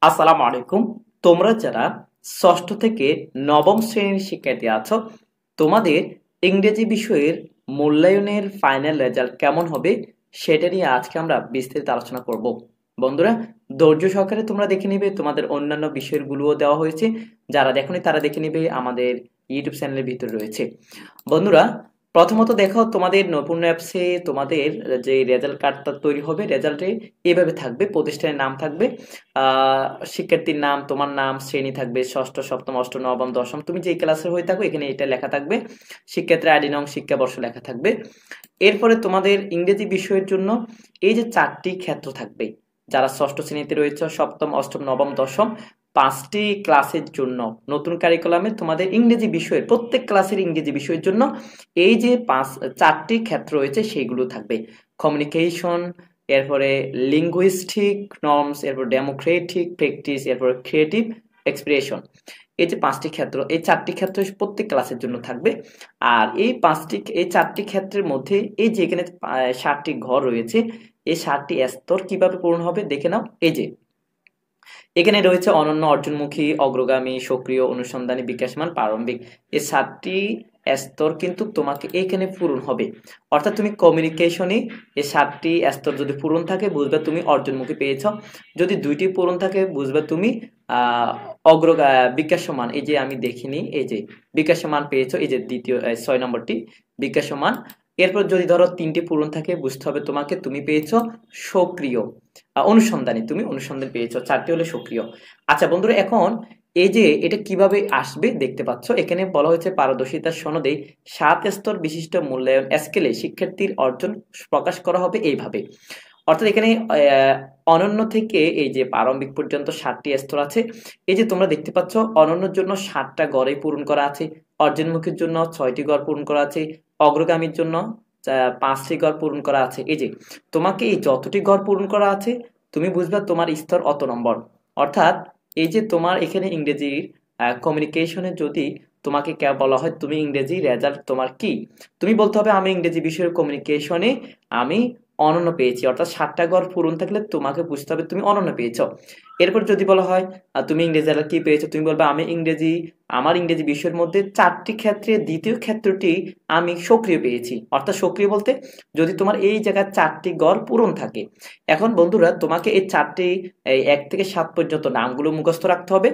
আসসালামু আলাইকুম। তোমরা যারা ষষ্ঠ থেকে নবম শ্রেণীর শিক্ষার্থী আছো, তোমাদের ইংরেজি বিষয়ের মূল্যায়নের ফাইনাল রেজাল্ট কেমন হবে সেটা নিয়ে আজকে আমরা বিস্তারিত আলোচনা করব। বন্ধুরা, ধৈর্য সহকারে তোমরা দেখে নিবে, তোমাদের অন্যান্য বিষয়গুলোও দেওয়া হয়েছে। যারা দেখোনি তারা দেখে নিবে, আমাদের ইউটিউব চ্যানেলের ভিতরে রয়েছে। বন্ধুরা, প্রথমত দেখো, তোমাদের নৈপুণ্য অ্যাপসে তোমাদের যে রেজাল্ট কার্ডটা তৈরি হবে, রেজাল্টে এভাবে থাকবে: প্রতিষ্ঠানের নাম থাকবে, শিক্ষার্থীর নাম, তোমার নাম, শ্রেণী থাকবে ষষ্ঠ, সপ্তম, অষ্টম, নবম, দশম, তুমি যেই ক্লাসের হয়ে থাকো এখানে এটা লেখা থাকবে। শিক্ষার্থীর আইডি নং, শিক্ষাবর্ষ লেখা থাকবে। এরপরে তোমাদের ইংরেজি বিষয়ের জন্য এই যে 4টি ক্ষেত্র থাকবে, যারা ষষ্ঠ শ্রেণীতে রয়েছে, সপ্তম, অষ্টম, নবম, দশম, 5টি ক্লাসের জন্য নতুন কারিকুলামে তোমাদের ইংরেজি বিষয়ের প্রত্যেক ক্লাসের ইংরেজি বিষয়ের জন্য এই যে 4টি ক্ষেত্র রয়েছে সেইগুলো থাকবে: কমিউনিকেশন, এরপরে লিঙ্গুইস্টিক নর্মস, এরপর ডেমোক্রেটিক প্র্যাকটিস, এরপর ক্রিয়েটিভ এক্সপ্রেশন। এই যে 5টি ক্ষেত্র, এই 4টি ক্ষেত্র প্রত্যেক ক্লাসের জন্য থাকবে। আর এই 4টি ক্ষেত্রের মধ্যে এই যে এখানে 7টি ঘর রয়েছে, এই 7টি স্তর কিভাবে পূরণ হবে দেখে নাও। এই যে এখানে রয়েছে অনন্য, অর্জনমুখী, অগ্রগামী, সক্রিয়, অনুসন্ধানী, বিকাশমান, প্রারম্ভিক। এই 7টি স্তর কিন্তু তোমাকে এখানে পূরণ হবে। অর্থাৎ তুমি কমিউনিকেশনে এই 7টি স্তর যদি পূরণ থাকে বুঝবে তুমি অর্জনমুখী পেয়েছ। যদি 2টি পূরণ থাকে বুঝবে তুমি আহ বিকাশমান, এই যে আমি দেখিনি, এই যে বিকাশমান পেয়েছো, এই যে দ্বিতীয় 6 নম্বরটি বিকাশমান। এরপর যদি ধরো 3টি পূরণ থাকে বুঝতে হবে তোমাকে তুমি পেয়েছো সক্রিয়। অনুসন্ধানী, তুমি অনুসন্ধান পেয়েছো। 4টি হলো সক্রিয়। আচ্ছা বন্ধুরা, এখন এই যে এটা কিভাবে আসবে দেখতে পাচ্ছ, এখানে বলা হয়েছে পারদর্শিতার সনদে 7 স্তর বিশিষ্ট মূল্যায়ন স্কেলে শিক্ষার্থীর অর্জন প্রকাশ করা হবে এইভাবে। অর্থাৎ এখানে অনন্য থেকে এই যে প্রারম্ভিক পর্যন্ত 7টি স্তর আছে। এই যে তোমরা দেখতে পাচ্ছ, অনন্যর জন্য 7টা গড়ে পূরণ করা আছে, অর্জনমুখীর জন্য 6টি গড় পূরণ করা আছে, অগ্রগামীর জন্য 5টি গড় পূরণ করা আছে। এই যে তোমাকে এই যতটি গড় পূরণ করা আছে তুমি বুঝবে তোমার স্তর অত নম্বর। অর্থাৎ এই যে তোমার এখানে ইংরেজির কমিউনিকেশনে যদি তোমাকে বলা হয় তুমি ইংরেজি রেজাল্ট তোমার কি, তুমি বলতে হবে আমি ইংরেজি বিষয়ের কমিউনিকেশনে আমি অনন্য পেয়েছি। অর্থাৎ 7টা গড় পূরণ থাকলে তোমাকে বুঝতে হবে তুমি অনন্য পেয়েছো। এরপর যদি বলা হয় তুমি ইংরেজি রেজাল্ট কি পেয়েছো, তুমি বলবে আমি আমার ইংরেজি বিষয়ের মধ্যে 4টি ক্ষেত্রে দ্বিতীয় ক্ষেত্রটি আমি সক্রিয় পেয়েছি। অর্থাৎ সক্রিয় বলতে যদি তোমার এই জায়গায় 4টি গড় পূরণ থাকে। এখন বন্ধুরা, তোমাকে এই 4টি 1 থেকে 7 পর্যন্ত নামগুলো মুখস্থ রাখতে হবে: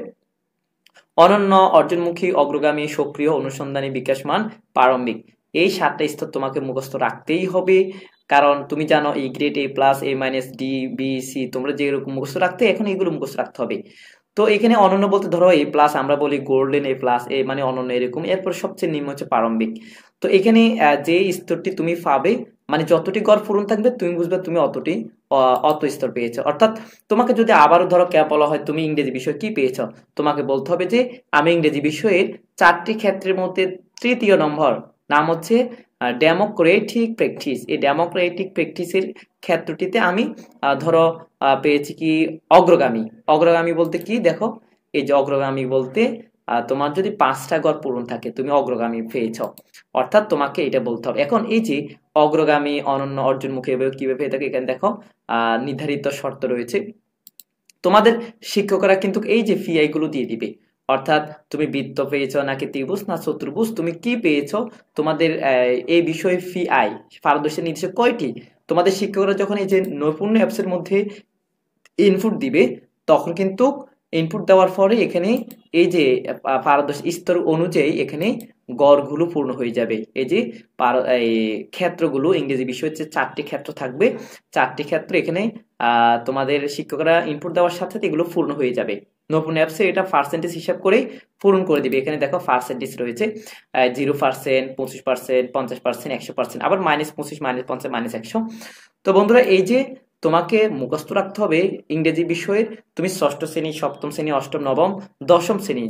অনন্য, অর্জনমুখী, অগ্রগামী, সক্রিয়, অনুসন্ধানী, বিকাশমান, প্রারম্ভিক। এই 7টা স্তর তোমাকে মুখস্থ রাখতেই হবে। কারণ তুমি জানো এই grade A plus, A minus, D, B, C, তোমরা যে এরকম মুখস্থ রাখতে, এখন এগুলো মুখস্থ রাখতে হবে। তো এখানে অনন্য বলতে ধরো A প্লাস, আমরা বলি গোল্ডেন A প্লাস, এ মানে অনন্য এরকম। এরপর সবচেয়ে নিম্ন হচ্ছে প্রারম্ভিক। তো এখানে যে স্তরটি তুমি পাবে, মানে যতটি গড় পূরণ থাকবে তুমি বুঝবে তুমি অত স্তর পেয়েছো। অর্থাৎ তোমাকে যদি আবারও ধরো বলা হয় তুমি ইংরেজি বিষয় কি পেয়েছো, তোমাকে বলতে হবে যে আমি ইংরেজি বিষয়ের 4টি ক্ষেত্রের মধ্যে তৃতীয় নম্বর, নাম হচ্ছে ডেমোক্রেটিক প্র্যাকটিস। এই ডেমোক্রেটিক প্র্যাকটিসের ক্ষেত্রটিতে আমি ধরো পেয়েছি কি অগ্রগামী। অগ্রগামী বলতে কি দেখো, এই যে অগ্রগামী বলতে তোমার যদি 5টা গড় পূরণ থাকে তুমি অগ্রগামী পেয়েছ। অর্থাৎ তোমাকে এটা বলতে হবে। এখন এই যে অগ্রগামী, অনন্য, অর্জনমুখী এভাবে কিভাবে পেয়ে থাকে, এখানে দেখো নির্ধারিত শর্ত রয়েছে। তোমাদের শিক্ষকরা কিন্তু এই যে ফিআই গুলো দিয়ে দিবে। অর্থাৎ তুমি বৃত্ত পেয়েছো নাকি ত্রিভুজ না চতুর্ভুজ, তুমি কি পেয়েছো, তোমাদের এই বিষয়ে ফিআই পারদর্শী নির্দেশক কয়টি, তোমাদের শিক্ষকরা যখন এই যে নৈপুণ্য অ্যাপসের মধ্যে ইনপুট দিবে তখন কিন্তু ইনপুট দেওয়ার পরে এখানে এই যে পারদর্শী স্তর অনুযায়ী এখানে গড়গুলো পূর্ণ হয়ে যাবে। এই যে এই ক্ষেত্রগুলো ইংরেজি বিষয়ের যে 4টি ক্ষেত্র থাকবে, 4টি ক্ষেত্র এখানে তোমাদের শিক্ষকরা ইনপুট দেওয়ার সাথে সাথে এগুলো পূর্ণ হয়ে যাবে। নতুন অ্যাপসে এটা পার্সেন্টেজ হিসাব করেই পূরণ করে দিবে। এখানে দেখো পার্সেন্টেজ রয়েছে 0%, 25%, 50%, 100%, আবার -25, -50, -100। তো বন্ধুরা, এই যে তোমাকে মুখস্থ রাখতে হবে ইংরেজি বিষয়ের, তুমি ষষ্ঠ শ্রেণী, সপ্তম শ্রেণী, অষ্টম, নবম, দশম শ্রেণী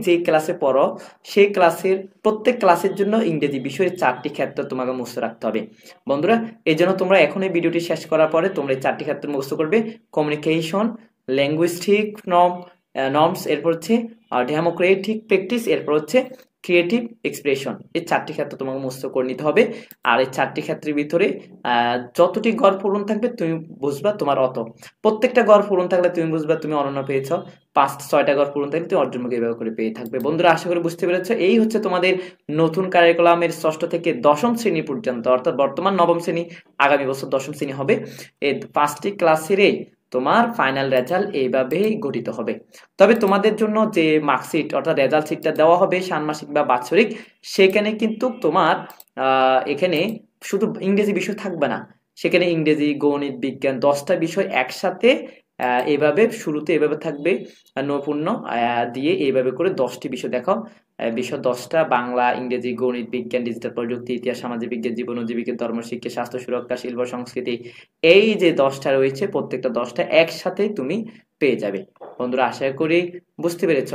যে ক্লাসে পড়ো সেই ক্লাসের প্রত্যেক ক্লাসের জন্য ইংরেজি বিষয়ের 4টি ক্ষেত্র তোমাকে মুখস্থ রাখতে হবে। বন্ধুরা, এই জন্য তোমরা এখন এই ভিডিওটি শেষ করার পরে তোমরা এই 4টি ক্ষেত্র মুখস্থ করবে: কমিউনিকেশন, ল্যাঙ্গুইস্টিক নর্মস, এরপর হচ্ছে ডেমোক্রেটিক প্র্যাকটিস, এরপর হচ্ছে ক্রিয়েটিভ এক্সপ্রেশন, এই 4টি ক্ষেত্র তোমাকে মুখস্থ করে নিতে হবে। আর এই 4টি ক্ষেত্রের ভিতরে যতটি গড় পূরণ থাকবে তুমি বুঝবা তোমার অত, প্রত্যেকটা গড় পূরণ থাকলে তুমি বুঝবা তুমি অনন্য পেয়েছ, 5-6টা গড় পূরণ থাকলে তুমি অর্জনমুখ এভাবে করে পেয়ে থাকবে। বন্ধুরা আশা করি বুঝতে পেরেছো, এই হচ্ছে তোমাদের নতুন কারিকুলামের 6ষ্ঠ থেকে 10ম শ্রেণী পর্যন্ত, অর্থাৎ বর্তমান 9ম শ্রেণী, আগামী বছর 10ম শ্রেণী হবে। এই 5টি ক্লাসেরই তোমার ফাইনাল রেজাল্ট এইভাবেই গঠিত হবে। তবে তোমাদের জন্য যে মার্কশিট অর্থাৎ রেজাল্ট শিটটা দেওয়া হবে ষান্মাসিক বা বাৎসরিক, সেখানে কিন্তু তোমার এখানে শুধু ইংরেজি বিষয় থাকবে না, সেখানে ইংরেজি, গণিত, বিজ্ঞান 10টা বিষয় একসাথে এইভাবে শুরুতে এভাবে থাকবে নৈপুণ্য দিয়ে এইভাবে করে 10টি বিষয় দেখাও। বিষয় 10টা, বাংলা, ইংরেজি, গণিত, বিজ্ঞান, ডিজিটাল প্রযুক্তি, ইতিহাস, সামাজিক বিজ্ঞান, জীবন ও জীবিকা, ধর্ম, শিক্ষা, স্বাস্থ্য সুরক্ষা, শিল্প সংস্কৃতি, এই যে 10টা রয়েছে প্রত্যেকটা 10টা একসাথে তুমি পেয়ে যাবে। বন্ধুরা আশা করি বুঝতে পেরেছ।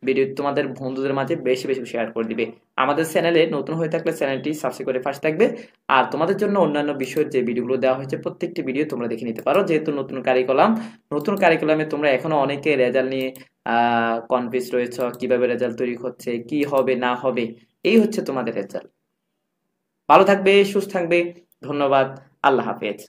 ভিডিও তোমাদের বন্ধুদের মাঝে বেশি বেশি শেয়ার করে দিবে। আমাদের চ্যানেলে নতুন হয়ে থাকলে চ্যানেলটি সাবস্ক্রাইব করে পাশে থাকবে। আর তোমাদের জন্য অন্যান্য বিষয়ের যে ভিডিওগুলো দেওয়া হয়েছে প্রত্যেকটি ভিডিও তোমরা দেখে নিতে পারো, যেহেতু নতুন কারিকুলামে তোমরা এখনো অনেকে রেজাল্ট নিয়ে কনফিউজ রয়েছ, কিভাবে রেজাল্ট তৈরি হচ্ছে, কি হবে না হবে, এই হচ্ছে তোমাদের রেজাল্ট। ভালো থাকবে, সুস্থ থাকবে, ধন্যবাদ, আল্লাহ হাফেজ।